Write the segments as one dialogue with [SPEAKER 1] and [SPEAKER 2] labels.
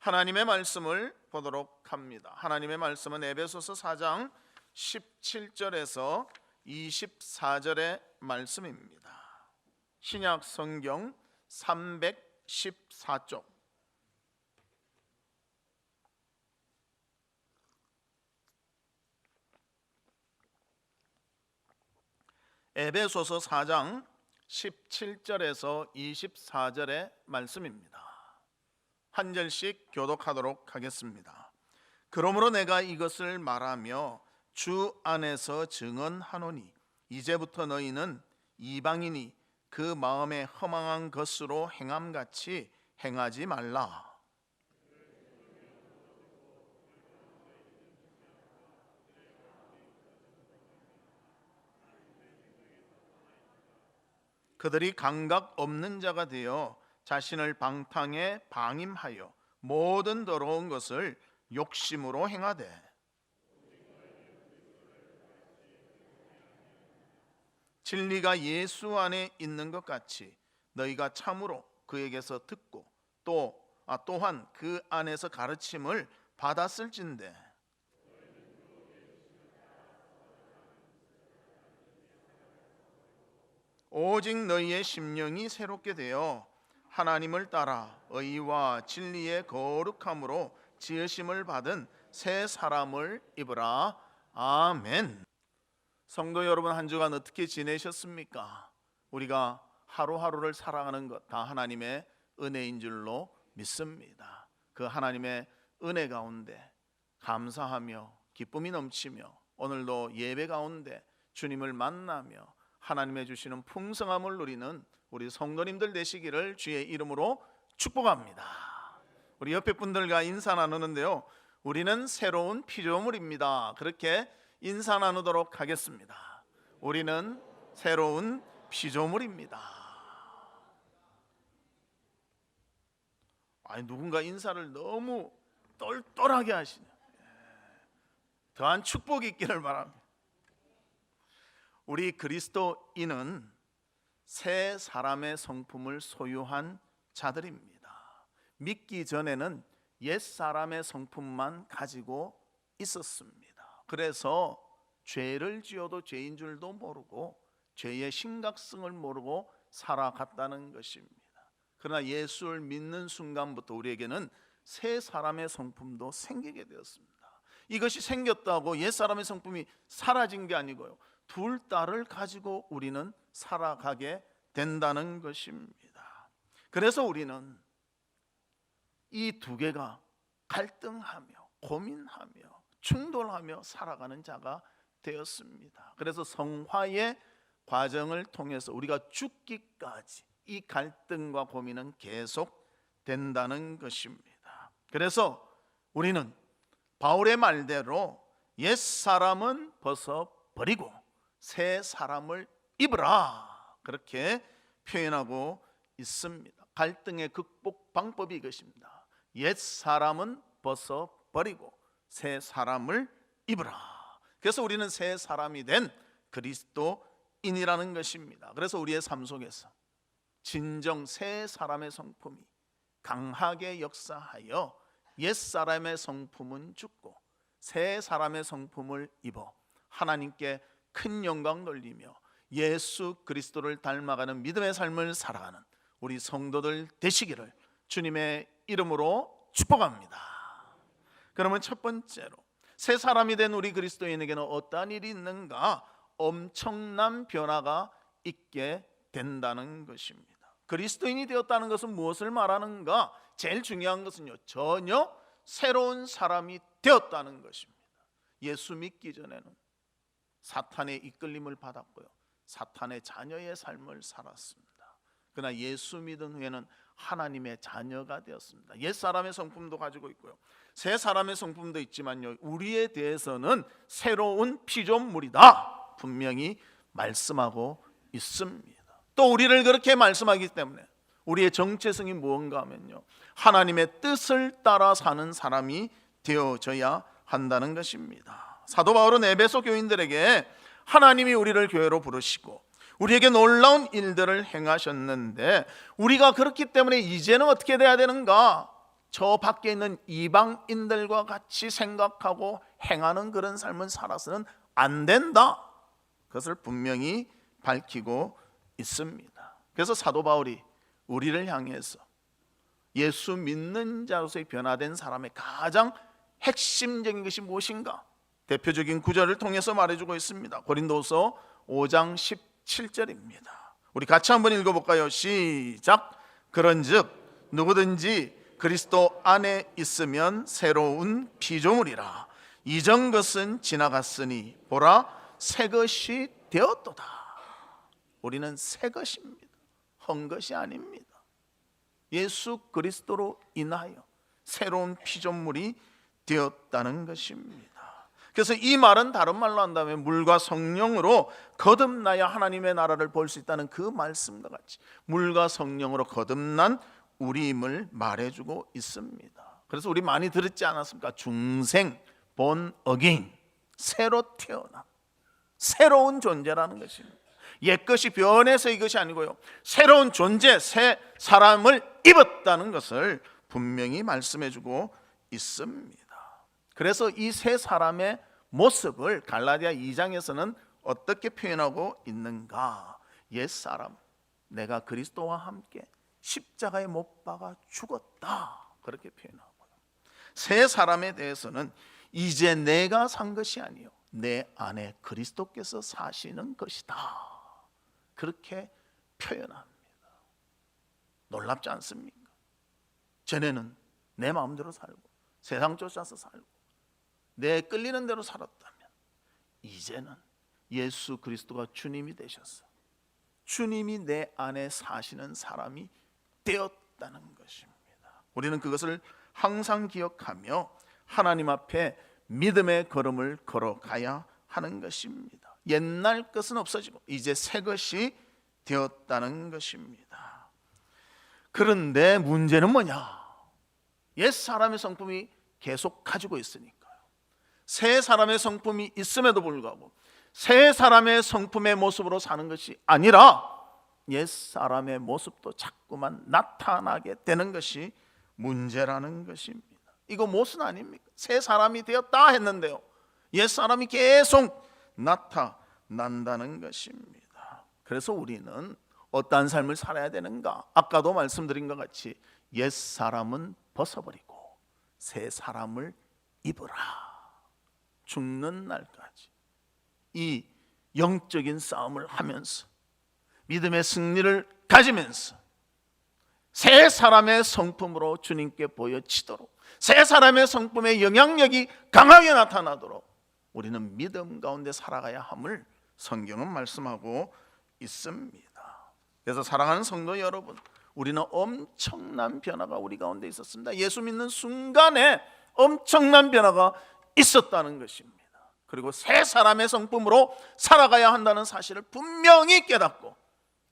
[SPEAKER 1] 하나님의 말씀을 보도록 합니다. 하나님의 말씀은 에베소서 4장 17절에서 24절의 말씀입니다. 신약 성경 314쪽, 에베소서 4장 17절에서 24절의 말씀입니다. 한 절씩 교독하도록 하겠습니다. 그러므로 내가 이것을 말하며 주 안에서 증언하노니 이제부터 너희는 이방인이 그 마음에 허망한 것으로 행함같이 행하지 말라. 그들이 감각 없는 자가 되어 자신을 방탕에 방임하여 모든 더러운 것을 욕심으로 행하되 진리가 예수 안에 있는 것 같이 너희가 참으로 그에게서 듣고 또한 그 안에서 가르침을 받았을진데 오직 너희의 심령이 새롭게 되어 하나님을 따라 의와 진리의 거룩함으로 지으심을 받은 새 사람을 입으라. 아멘. 성도 여러분, 한 주간 어떻게 지내셨습니까? 우리가 하루하루를 살아가는 것 다 하나님의 은혜인 줄로 믿습니다. 그 하나님의 은혜 가운데 감사하며 기쁨이 넘치며 오늘도 예배 가운데 주님을 만나며 하나님의 주시는 풍성함을 누리는 우리 성도님들 되시기를 주의 이름으로 축복합니다. 우리 옆에 분들과 인사 나누는데요, 우리는 새로운 피조물입니다. 그렇게 인사 나누도록 하겠습니다. 우리는 새로운 피조물입니다. 아니, 누군가 인사를 너무 똘똘하게 하시네요. 더한 축복이 있기를 바랍니다. 우리 그리스도인은 새 사람의 성품을 소유한 자들입니다. 믿기 전에는 옛 사람의 성품만 가지고 있었습니다. 그래서 죄를 지어도 죄인 줄도 모르고 죄의 심각성을 모르고 살아갔다는 것입니다. 그러나 예수를 믿는 순간부터 우리에게는 새 사람의 성품도 생기게 되었습니다. 이것이 생겼다고 옛 사람의 성품이 사라진 게 아니고요, 둘 다를 가지고 우리는 살아가게 된다는 것입니다. 그래서 우리는 이 두 개가 갈등하며 고민하며 충돌하며 살아가는 자가 되었습니다. 그래서 성화의 과정을 통해서 우리가 죽기까지 이 갈등과 고민은 계속 된다는 것입니다. 그래서 우리는 바울의 말대로 옛 사람은 벗어버리고 새 사람을 입으라, 그렇게 표현하고 있습니다. 갈등의 극복 방법이 이것입니다. 옛 사람은 벗어버리고 새 사람을 입으라. 그래서 우리는 새 사람이 된 그리스도인이라는 것입니다. 그래서 우리의 삶 속에서 진정 새 사람의 성품이 강하게 역사하여 옛 사람의 성품은 죽고 새 사람의 성품을 입어 하나님께 큰 영광 돌리며 예수 그리스도를 닮아가는 믿음의 삶을 살아가는 우리 성도들 되시기를 주님의 이름으로 축복합니다. 그러면 첫 번째로 새 사람이 된 우리 그리스도인에게는 어떠한 일이 있는가? 엄청난 변화가 있게 된다는 것입니다. 그리스도인이 되었다는 것은 무엇을 말하는가? 제일 중요한 것은요, 전혀 새로운 사람이 되었다는 것입니다. 예수 믿기 전에는 사탄의 이끌림을 받았고요, 사탄의 자녀의 삶을 살았습니다. 그러나 예수 믿은 후에는 하나님의 자녀가 되었습니다. 옛 사람의 성품도 가지고 있고요, 새 사람의 성품도 있지만요, 우리에 대해서는 새로운 피조물이다 분명히 말씀하고 있습니다. 또 우리를 그렇게 말씀하기 때문에 우리의 정체성이 무언가 하면요, 하나님의 뜻을 따라 사는 사람이 되어져야 한다는 것입니다. 사도 바울은 에베소 교인들에게 하나님이 우리를 교회로 부르시고 우리에게 놀라운 일들을 행하셨는데 우리가 그렇기 때문에 이제는 어떻게 돼야 되는가? 저 밖에 있는 이방인들과 같이 생각하고 행하는 그런 삶을 살아서는 안 된다. 그것을 분명히 밝히고 있습니다. 그래서 사도 바울이 우리를 향해서 예수 믿는 자로서의 변화된 사람의 가장 핵심적인 것이 무엇인가? 대표적인 구절을 통해서 말해주고 있습니다. 고린도서 5장 17절입니다. 우리 같이 한번 읽어볼까요? 시작. 그런즉 누구든지 그리스도 안에 있으면 새로운 피조물이라. 이전 것은 지나갔으니 보라 새 것이 되었도다. 우리는 새 것입니다. 헛 것이 아닙니다. 예수 그리스도로 인하여 새로운 피조물이 되었다는 것입니다. 그래서 이 말은 다른 말로 한다면 물과 성령으로 거듭나야 하나님의 나라를 볼 수 있다는 그 말씀과 같이 물과 성령으로 거듭난 우리임을 말해주고 있습니다. 그래서 우리 많이 들었지 않았습니까? 중생, born again, 새로 태어남, 새로운 존재라는 것입니다. 옛것이 변해서 이것이 아니고요, 새로운 존재, 새 사람을 입었다는 것을 분명히 말씀해주고 있습니다. 그래서 이 새 사람의 모습을 갈라디아 2장에서는 어떻게 표현하고 있는가? 옛사람, 내가 그리스도와 함께 십자가에 못 박아 죽었다, 그렇게 표현하고요. 새 사람에 대해서는 이제 내가 산 것이 아니요 내 안에 그리스도께서 사시는 것이다, 그렇게 표현합니다. 놀랍지 않습니까? 전에는 내 마음대로 살고 세상 쫓아서 살고 내 끌리는 대로 살았다면 이제는 예수 그리스도가 주님이 되셔서 주님이 내 안에 사시는 사람이 되었다는 것입니다. 우리는 그것을 항상 기억하며 하나님 앞에 믿음의 걸음을 걸어가야 하는 것입니다. 옛날 것은 없어지고 이제 새 것이 되었다는 것입니다. 그런데 문제는 뭐냐? 옛 사람의 성품이 계속 가지고 있으니까요. 새 사람의 성품이 있음에도 불구하고 새 사람의 성품의 모습으로 사는 것이 아니라 옛 사람의 모습도 자꾸만 나타나게 되는 것이 문제라는 것입니다. 이거 무엇은 아닙니까? 새 사람이 되었다 했는데요, 옛 사람이 계속 나타난다는 것입니다. 그래서 우리는 어떠한 삶을 살아야 되는가? 아까도 말씀드린 것 같이 옛 사람은 벗어버리고 새 사람을 입으라. 죽는 날까지 이 영적인 싸움을 하면서 믿음의 승리를 가지면서 새 사람의 성품으로 주님께 보여지도록, 새 사람의 성품의 영향력이 강하게 나타나도록 우리는 믿음 가운데 살아가야 함을 성경은 말씀하고 있습니다. 그래서 사랑하는 성도 여러분, 우리는 엄청난 변화가 우리 가운데 있었습니다. 예수 믿는 순간에 엄청난 변화가 있었다는 것입니다. 그리고 새 사람의 성품으로 살아가야 한다는 사실을 분명히 깨닫고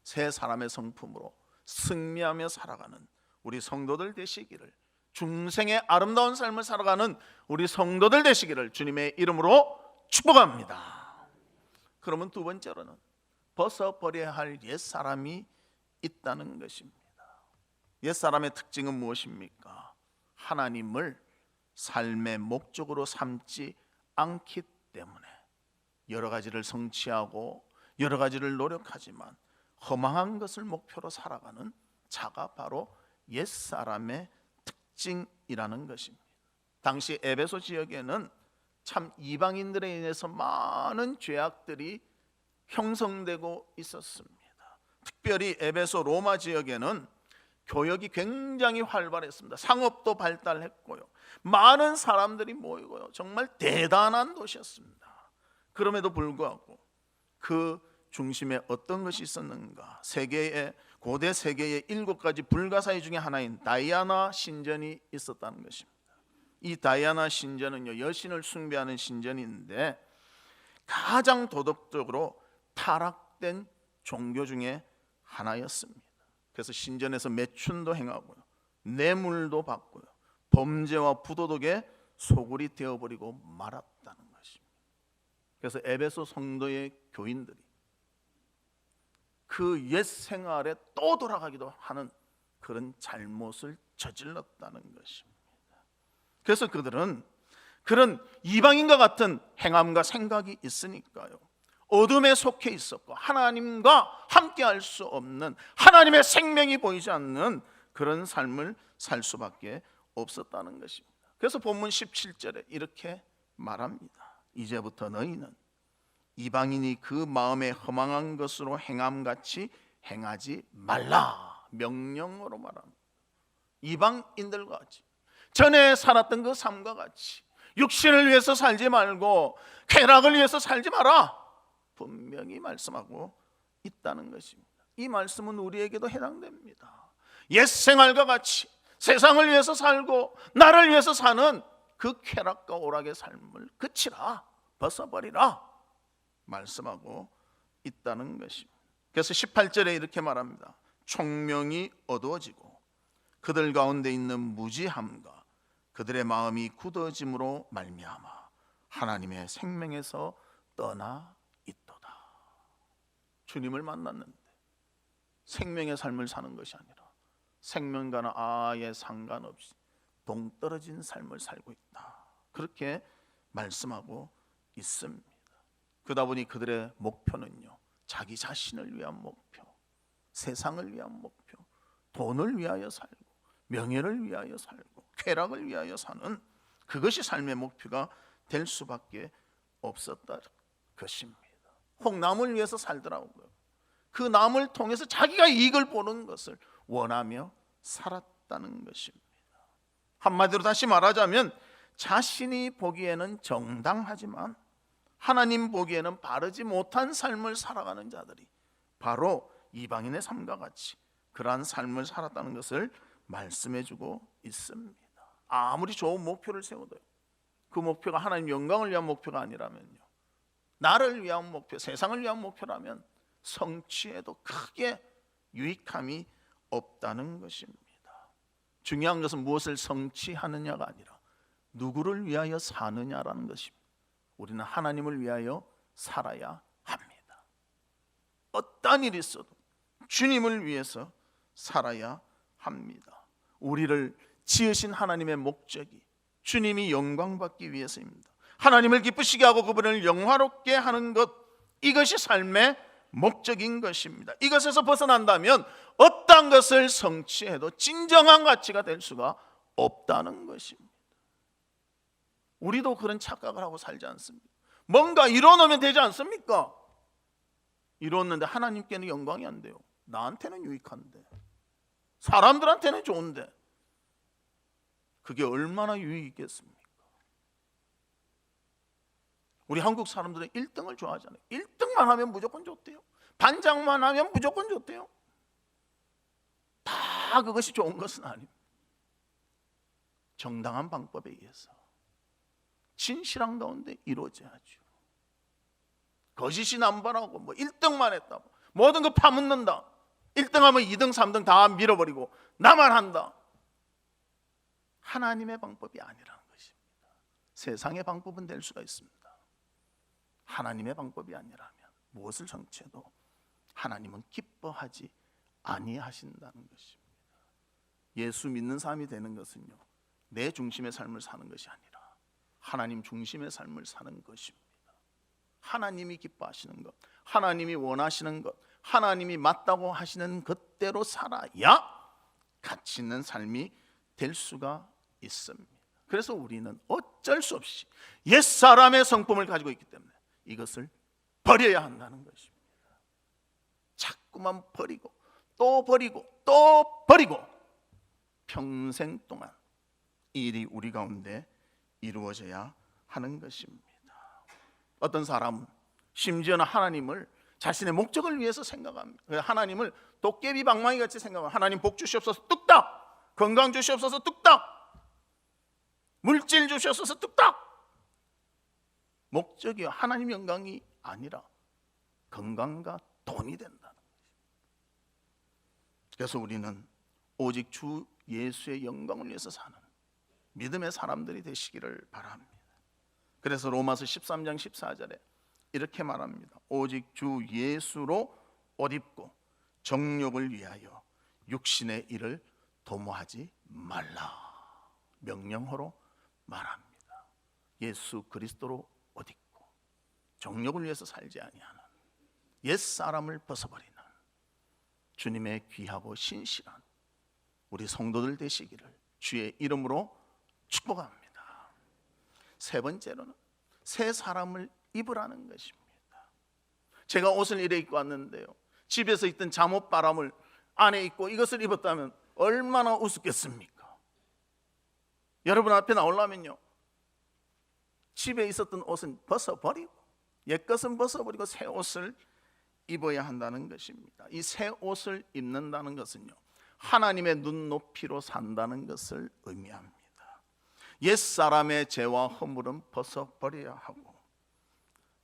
[SPEAKER 1] 새 사람의 성품으로 승리하며 살아가는 우리 성도들 되시기를, 중생의 아름다운 삶을 살아가는 우리 성도들 되시기를 주님의 이름으로 축복합니다. 그러면 두 번째로는 벗어버려야 할 옛사람이 있다는 것입니다. 옛사람의 특징은 무엇입니까? 하나님을 삶의 목적으로 삼지 않기 때문에 여러 가지를 성취하고 여러 가지를 노력하지만 허망한 것을 목표로 살아가는 자가 바로 옛사람의 특징이라는 것입니다. 당시 에베소 지역에는 참 이방인들에 인해서 많은 죄악들이 형성되고 있었습니다. 특별히 에베소 로마 지역에는 교역이 굉장히 활발했습니다. 상업도 발달했고요, 많은 사람들이 모이고요, 정말 대단한 도시였습니다. 그럼에도 불구하고 그 중심에 어떤 것이 있었는가? 고대 세계의 7가지 불가사의 중에 하나인 다이아나 신전이 있었다는 것입니다. 이 다이아나 신전은요, 여신을 숭배하는 신전인데 가장 도덕적으로 타락된 종교 중에 하나였습니다. 그래서 신전에서 매춘도 행하고요, 뇌물도 받고요, 범죄와 부도덕의 소굴이 되어버리고 말았다는 것입니다. 그래서 에베소 성도의 교인들이 그 옛 생활에 또 돌아가기도 하는 그런 잘못을 저질렀다는 것입니다. 그래서 그들은 그런 이방인과 같은 행함과 생각이 있으니까요, 어둠에 속해 있었고 하나님과 함께 할 수 없는, 하나님의 생명이 보이지 않는 그런 삶을 살 수밖에 없었다는 것입니다. 그래서 본문 17절에 이렇게 말합니다. 이제부터 너희는 이방인이 그 마음에 허망한 것으로 행함같이 행하지 말라. 명령으로 말합니다. 이방인들과 같이, 전에 살았던 그 삶과 같이 육신을 위해서 살지 말고 쾌락을 위해서 살지 마라, 분명히 말씀하고 있다는 것입니다. 이 말씀은 우리에게도 해당됩니다. 옛 생활과 같이 세상을 위해서 살고 나를 위해서 사는 그 쾌락과 오락의 삶을 그치라, 벗어버리라 말씀하고 있다는 것입니다. 그래서 18절에 이렇게 말합니다. 총명이 어두워지고 그들 가운데 있는 무지함과 그들의 마음이 굳어짐으로 말미암아 하나님의 생명에서 떠나 있도다. 주님을 만났는데 생명의 삶을 사는 것이 아니라 생명과는 아예 상관없이 동떨어진 삶을 살고 있다, 그렇게 말씀하고 있습니다. 그러다 보니 그들의 목표는요, 자기 자신을 위한 목표, 세상을 위한 목표, 돈을 위하여 살고 명예를 위하여 살고 쾌락을 위하여 사는, 그것이 삶의 목표가 될 수밖에 없었다 것입니다. 혹 남을 위해서 살더라고요. 그 남을 통해서 자기가 이익을 보는 것을 원하며 살았다는 것입니다. 한마디로 다시 말하자면 자신이 보기에는 정당하지만 하나님 보기에는 바르지 못한 삶을 살아가는 자들이 바로 이방인의 삶과 같이 그러한 삶을 살았다는 것을 말씀해주고 있습니다. 아무리 좋은 목표를 세워도 그 목표가 하나님 영광을 위한 목표가 아니라면요, 나를 위한 목표, 세상을 위한 목표라면 성취에도 크게 유익함이 없다는 것입니다. 중요한 것은 무엇을 성취하느냐가 아니라 누구를 위하여 사느냐라는 것입니다. 우리는 하나님을 위하여 살아야 합니다. 어떠한 일이 있어도 주님을 위해서 살아야 합니다. 우리를 지으신 하나님의 목적이 주님이 영광받기 위해서입니다. 하나님을 기쁘시게 하고 그분을 영화롭게 하는 것, 이것이 삶의 목적인 것입니다. 이것에서 벗어난다면 어떤 것을 성취해도 진정한 가치가 될 수가 없다는 것입니다. 우리도 그런 착각을 하고 살지 않습니까? 뭔가 이뤄놓으면 되지 않습니까? 이뤘는데 하나님께는 영광이 안 돼요. 나한테는 유익한데, 사람들한테는 좋은데 그게 얼마나 유익이 있겠습니까? 우리 한국 사람들은 1등을 좋아하잖아요. 1등만 하면 무조건 좋대요. 반장만 하면 무조건 좋대요. 다 그것이 좋은 것은 아닙니다. 정당한 방법에 의해서 진실한 가운데 이루어져야죠. 거짓이 남발하고 뭐 1등만 했다, 모든 거 파묻는다, 1등하면 2등 3등 다 밀어버리고 나만 한다, 하나님의 방법이 아니라는 것입니다. 세상의 방법은 될 수가 있습니다. 하나님의 방법이 아니라면 무엇을 성취해도 하나님은 기뻐하지 아니하신다는 것입니다. 예수 믿는 사람이 되는 것은요, 내 중심의 삶을 사는 것이 아니라 하나님 중심의 삶을 사는 것입니다. 하나님이 기뻐하시는 것, 하나님이 원하시는 것, 하나님이 맞다고 하시는 것대로 살아야 가치 있는 삶이 될 수가 있습니다. 그래서 우리는 어쩔 수 없이 옛사람의 성품을 가지고 있기 때문에 이것을 버려야 한다는 것입니다. 자꾸만 버리고 또 버리고 또 버리고 평생 동안 이 일이 우리 가운데 이루어져야 하는 것입니다. 어떤 사람은 심지어는 하나님을 자신의 목적을 위해서 생각합니다. 하나님을 도깨비 방망이 같이 생각합니다. 하나님 복 주시옵소서 뚝딱, 건강 주시옵소서 뚝딱, 물질 주시옵소서 뚝딱. 목적이 하나님 영광이 아니라 건강과 돈이 된다는 것입니다. 그래서 우리는 오직 주 예수의 영광을 위해서 사는 믿음의 사람들이 되시기를 바랍니다. 그래서 로마서 13장 14절에 이렇게 말합니다. 오직 주 예수로 옷 입고 정욕을 위하여 육신의 일을 도모하지 말라. 명령어로 말합니다. 예수 그리스도로 옷 입고 정욕을 위해서 살지 아니하는 옛사람을 벗어버리는 주님의 귀하고 신실한 우리 성도들 되시기를 주의 이름으로 축복합니다. 세 번째로는 새 사람을 입으라는 것입니다. 제가 옷을 이래 입고 왔는데요, 집에서 입던 잠옷바람을 안에 입고 이것을 입었다면 얼마나 우습겠습니까? 여러분 앞에 나오려면요, 집에 있었던 옷은 벗어버리고 옛것은 벗어버리고 새 옷을 입어야 한다는 것입니다. 이 새 옷을 입는다는 것은요, 하나님의 눈높이로 산다는 것을 의미합니다. 옛사람의 죄와 허물은 벗어버려야 하고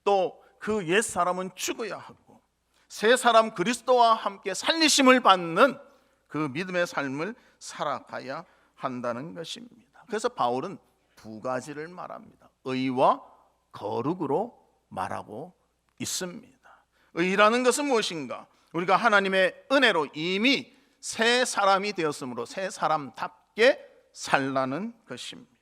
[SPEAKER 1] 또 그 옛사람은 죽어야 하고 새 사람 그리스도와 함께 살리심을 받는 그 믿음의 삶을 살아가야 한다는 것입니다. 그래서 바울은 두 가지를 말합니다. 의와 거룩으로 말하고 있습니다. 의라는 것은 무엇인가? 우리가 하나님의 은혜로 이미 새 사람이 되었으므로 새 사람답게 살라는 것입니다.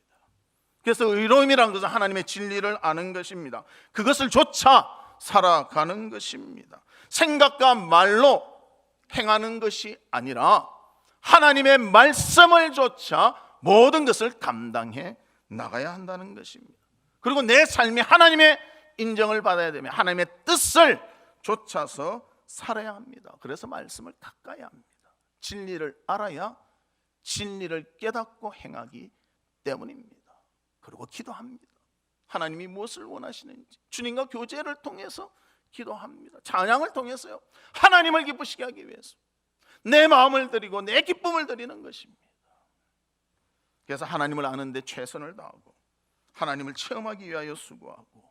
[SPEAKER 1] 그래서 의로움이라는 것은 하나님의 진리를 아는 것입니다. 그것을 조차 살아가는 것입니다. 생각과 말로 행하는 것이 아니라 하나님의 말씀을 조차 모든 것을 감당해 나가야 한다는 것입니다. 그리고 내 삶이 하나님의 인정을 받아야 되며 하나님의 뜻을 쫓아서 살아야 합니다. 그래서 말씀을 가까이 합니다. 진리를 알아야 진리를 깨닫고 행하기 때문입니다. 그리고 기도합니다. 하나님이 무엇을 원하시는지 주님과 교제를 통해서 기도합니다. 찬양을 통해서요, 하나님을 기쁘시게 하기 위해서 내 마음을 드리고 내 기쁨을 드리는 것입니다. 그래서 하나님을 아는 데 최선을 다하고 하나님을 체험하기 위하여 수고하고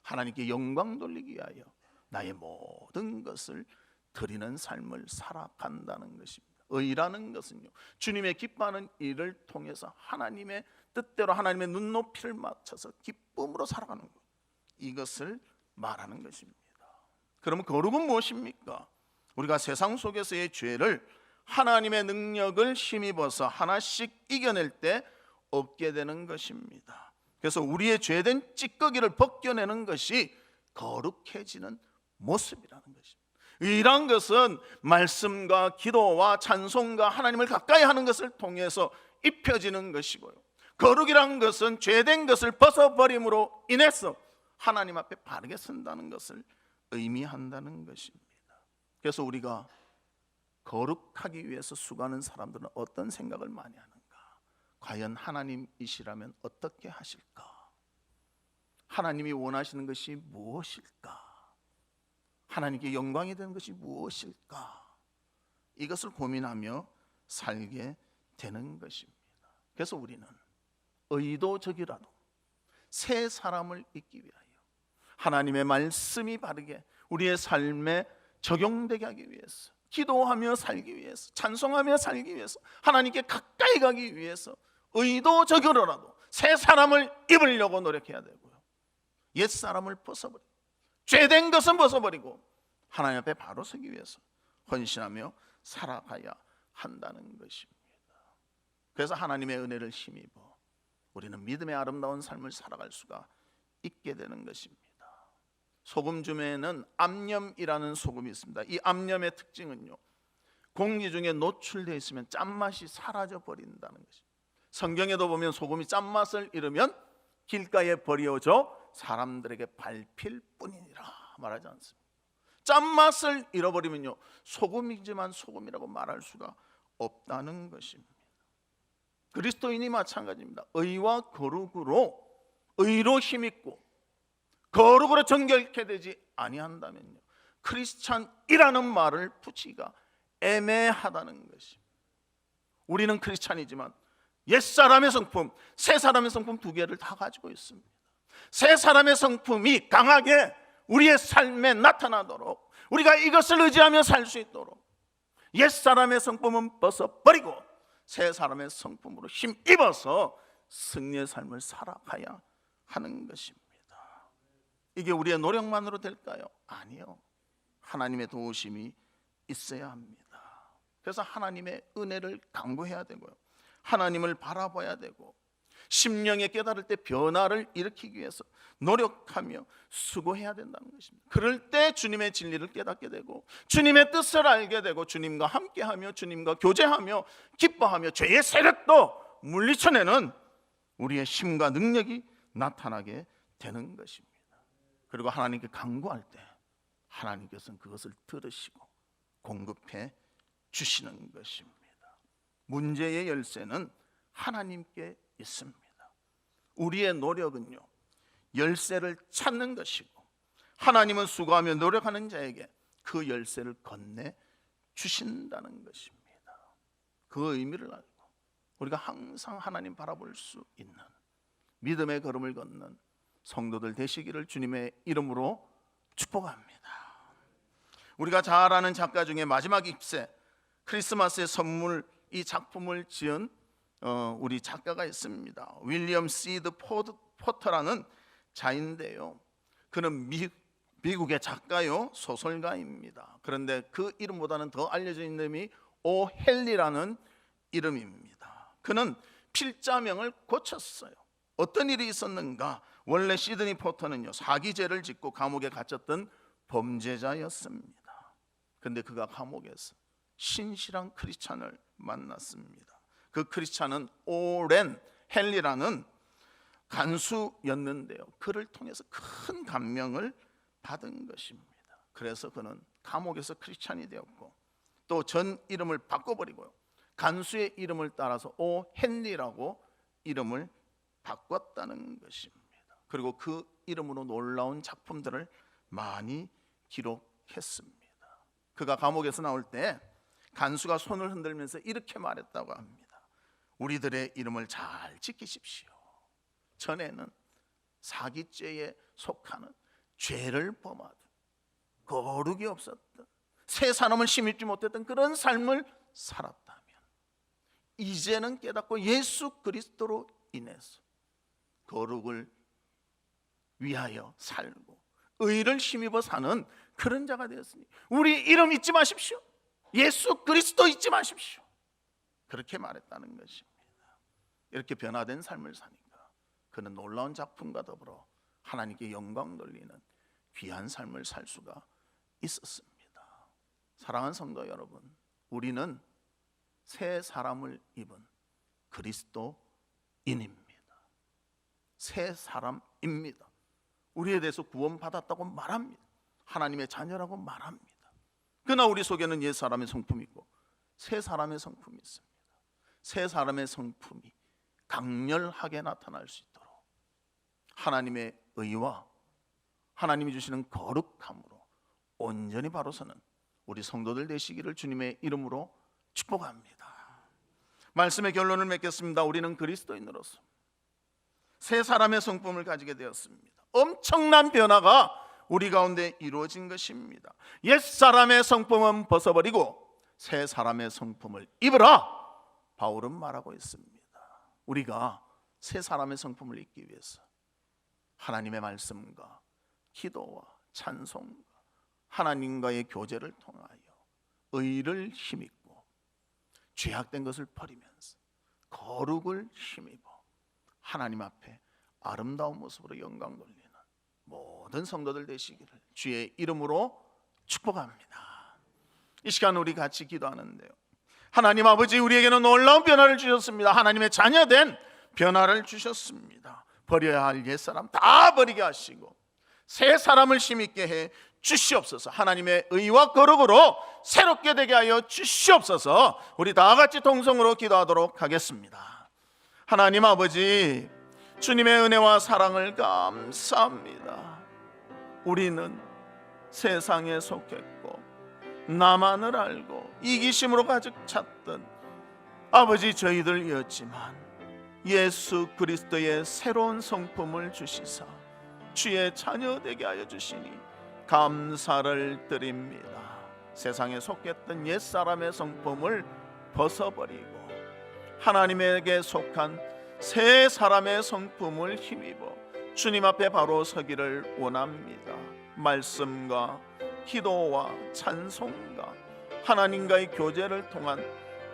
[SPEAKER 1] 하나님께 영광 돌리기 위하여 나의 모든 것을 드리는 삶을 살아간다는 것입니다. 의라는 것은요, 주님의 기뻐하는 일을 통해서 하나님의 뜻대로 하나님의 눈높이를 맞춰서 기쁨으로 살아가는 것, 이것을 말하는 것입니다. 그러면 거룩은 무엇입니까? 우리가 세상 속에서의 죄를 하나님의 능력을 힘입어서 하나씩 이겨낼 때 얻게 되는 것입니다. 그래서 우리의 죄된 찌꺼기를 벗겨내는 것이 거룩해지는 모습이라는 것입니다. 의란 것은 말씀과 기도와 찬송과 하나님을 가까이 하는 것을 통해서 입혀지는 것이고요, 거룩이란 것은 죄된 것을 벗어버림으로 인해서 하나님 앞에 바르게 선다는 것을 의미한다는 것입니다. 그래서 우리가 거룩하기 위해서 수고하는 사람들은 어떤 생각을 많이 하는가? 과연 하나님이시라면 어떻게 하실까? 하나님이 원하시는 것이 무엇일까? 하나님께 영광이 되는 것이 무엇일까? 이것을 고민하며 살게 되는 것입니다. 그래서 우리는 의도적이라도 새 사람을 잊기 위하여 하나님의 말씀이 바르게 우리의 삶에 적용되게 하기 위해서 기도하며 살기 위해서 찬송하며 살기 위해서 하나님께 가까이 가기 위해서 의도적으로라도 새 사람을 입으려고 노력해야 되고요, 옛 사람을 벗어버리고 죄된 것은 벗어버리고 하나님 앞에 바로 서기 위해서 헌신하며 살아가야 한다는 것입니다. 그래서 하나님의 은혜를 힘입어 우리는 믿음의 아름다운 삶을 살아갈 수가 있게 되는 것입니다. 소금 중에는 암염이라는 소금이 있습니다. 이 암염의 특징은요, 공기 중에 노출되어 있으면 짠맛이 사라져 버린다는 것입니다. 성경에도 보면 소금이 짠맛을 잃으면 길가에 버려져 사람들에게 밟힐 뿐이니라 말하지 않습니다. 짠맛을 잃어버리면요, 소금이지만 소금이라고 말할 수가 없다는 것입니다. 그리스도인이 마찬가지입니다. 의와 거룩으로, 의로 힘있고 거룩으로 정결케 되지 아니한다면요, 크리스찬이라는 말을 붙이기가 애매하다는 것입니다. 우리는 크리스찬이지만 옛사람의 성품, 새사람의 성품 두 개를 다 가지고 있습니다. 새사람의 성품이 강하게 우리의 삶에 나타나도록 우리가 이것을 의지하며 살 수 있도록 옛사람의 성품은 벗어버리고 새사람의 성품으로 힘입어서 승리의 삶을 살아가야 하는 것입니다. 이게 우리의 노력만으로 될까요? 아니요, 하나님의 도우심이 있어야 합니다. 그래서 하나님의 은혜를 강구해야 되고요, 하나님을 바라봐야 되고 심령에 깨달을 때 변화를 일으키기 위해서 노력하며 수고해야 된다는 것입니다. 그럴 때 주님의 진리를 깨닫게 되고 주님의 뜻을 알게 되고 주님과 함께하며 주님과 교제하며 기뻐하며 죄의 세력도 물리쳐내는 우리의 힘과 능력이 나타나게 되는 것입니다. 그리고 하나님께 간구할 때 하나님께서는 그것을 들으시고 공급해 주시는 것입니다. 문제의 열쇠는 하나님께 있습니다. 우리의 노력은요, 열쇠를 찾는 것이고 하나님은 수고하며 노력하는 자에게 그 열쇠를 건네 주신다는 것입니다. 그 의미를 알고 우리가 항상 하나님 바라볼 수 있는 믿음의 걸음을 걷는 성도들 되시기를 주님의 이름으로 축복합니다. 우리가 잘 아는 작가 중에 마지막 잎새, 크리스마스의 선물, 이 작품을 지은 우리 작가가 있습니다. 윌리엄 시드 포터라는 자인데요, 그는 미국의 작가요, 소설가입니다. 그런데 그 이름보다는 더 알려져 있는 이름이 오 헨리라는 이름입니다. 그는 필자명을 고쳤어요. 어떤 일이 있었는가? 원래 시드니 포터는요, 사기죄를 짓고 감옥에 갇혔던 범죄자였습니다. 그런데 그가 감옥에서 신실한 크리스찬을 만났습니다. 그 크리스찬은 오렌 헨리라는 간수였는데요, 그를 통해서 큰 감명을 받은 것입니다. 그래서 그는 감옥에서 크리스찬이 되었고 또 전 이름을 바꿔버리고요, 간수의 이름을 따라서 오 헨리라고 이름을 바꿨다는 것입니다. 그리고 그 이름으로 놀라운 작품들을 많이 기록했습니다. 그가 감옥에서 나올 때 간수가 손을 흔들면서 이렇게 말했다고 합니다. 우리들의 이름을 잘 지키십시오. 전에는 사기죄에 속하는 죄를 범하던 거룩이 없었던 새 사람을 심입지 못했던 그런 삶을 살았다면 이제는 깨닫고 예수 그리스도로 인해서 거룩을 위하여 살고 의를 힘입어 사는 그런 자가 되었으니 우리 이름 잊지 마십시오. 예수 그리스도 잊지 마십시오. 그렇게 말했다는 것입니다. 이렇게 변화된 삶을 사니까 그는 놀라운 작품과 더불어 하나님께 영광 돌리는 귀한 삶을 살 수가 있었습니다. 사랑하는 성도 여러분, 우리는 새 사람을 입은 그리스도인입니다. 새 사람입니다. 우리에 대해서 구원받았다고 말합니다. 하나님의 자녀라고 말합니다. 그러나 우리 속에는 옛 사람의 성품이 있고 새 사람의 성품이 있습니다. 새 사람의 성품이 강렬하게 나타날 수 있도록 하나님의 의와 하나님이 주시는 거룩함으로 온전히 바로 서는 우리 성도들 되시기를 주님의 이름으로 축복합니다. 말씀의 결론을 맺겠습니다. 우리는 그리스도인으로서 새 사람의 성품을 가지게 되었습니다. 엄청난 변화가 우리 가운데 이루어진 것입니다. 옛 사람의 성품은 벗어버리고 새 사람의 성품을 입으라, 바울은 말하고 있습니다. 우리가 새 사람의 성품을 입기 위해서 하나님의 말씀과 기도와 찬송과 하나님과의 교제를 통하여 의를 힘입고 죄악된 것을 버리면서 거룩을 힘입어 하나님 앞에 아름다운 모습으로 영광 돌리는 모든 성도들 되시기를 주의 이름으로 축복합니다. 이 시간 우리 같이 기도하는데요, 하나님 아버지, 우리에게는 놀라운 변화를 주셨습니다. 하나님의 자녀된 변화를 주셨습니다. 버려야 할 옛사람 다 버리게 하시고 새 사람을 힘있게 해 주시옵소서. 하나님의 의와 거룩으로 새롭게 되게 하여 주시옵소서. 우리 다 같이 동성으로 기도하도록 하겠습니다. 하나님 아버지, 주님의 은혜와 사랑을 감사합니다. 우리는 세상에 속했고 나만을 알고 이기심으로 가득 찼던 아버지 저희들이었지만 예수 그리스도의 새로운 성품을 주시사 주의 자녀 되게 하여 주시니 감사를 드립니다. 세상에 속했던 옛사람의 성품을 벗어버리고 하나님에게 속한 새 사람의 성품을 힘입어 주님 앞에 바로 서기를 원합니다. 말씀과 기도와 찬송과 하나님과의 교제를 통한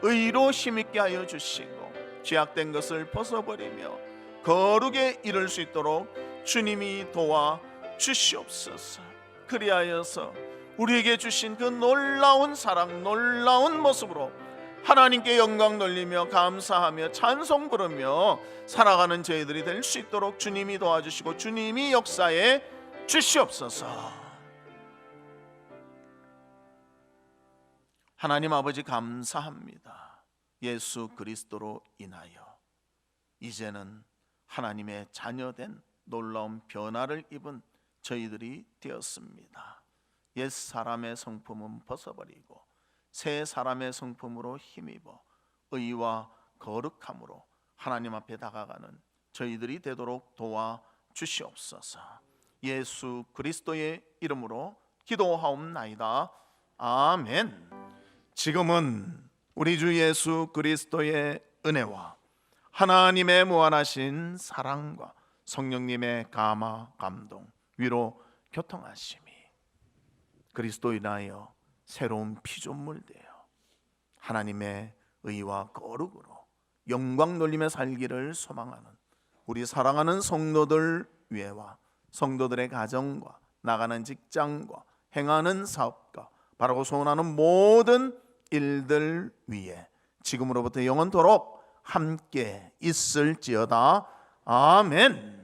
[SPEAKER 1] 의로 힘있게 하여 주시고 죄악된 것을 벗어버리며 거룩에 이를 수 있도록 주님이 도와 주시옵소서. 그리하여서 우리에게 주신 그 놀라운 사랑, 놀라운 모습으로 하나님께 영광 돌리며 감사하며 찬송 부르며 살아가는 저희들이 될 수 있도록 주님이 도와주시고 주님이 역사해 주시옵소서. 하나님 아버지 감사합니다. 예수 그리스도로 인하여 이제는 하나님의 자녀된 놀라운 변화를 입은 저희들이 되었습니다. 옛 사람의 성품은 벗어버리고 새 사람의 성품으로 힘입어 의와 거룩함으로 하나님 앞에 다가가는 저희들이 되도록 도와주시옵소서. 예수 그리스도의 이름으로 기도하옵나이다. 아멘. 지금은 우리 주 예수 그리스도의 은혜와 하나님의 무한하신 사랑과 성령님의 감화, 감동, 위로, 교통하심이 그리스도로 인하여 새로운 피조물 되어 하나님의 의와 거룩으로 영광 돌리며 살기를 소망하는 우리 사랑하는 성도들 위에와 성도들의 가정과 나가는 직장과 행하는 사업과 바라고 소원하는 모든 일들 위에 지금으로부터 영원토록 함께 있을지어다. 아멘.